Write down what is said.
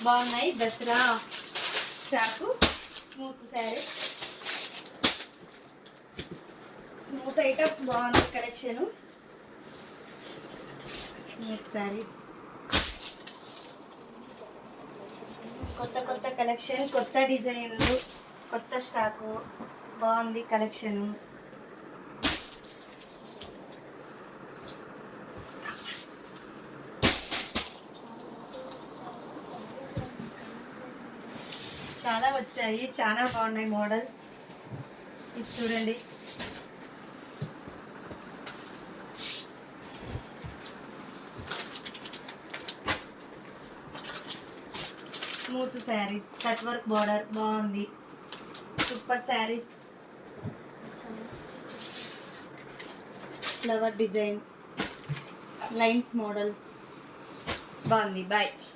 బాగున్నాయి. Dasara stock smooth sari, smooth item బాగుంది collection. Smooth saris, కొత్త కొత్త కలెక్షన్, కొత్త డిజైన్లు, కొత్త స్టాకు, బాగుంది కలెక్షన్. చాలా వచ్చాయి, చాలా బాగున్నాయి మోడల్స్. ఇది చూడండి, smooth saris, cut work border బాగుంది. Super saris, flower design, lines models బాగుంది. బాయ్.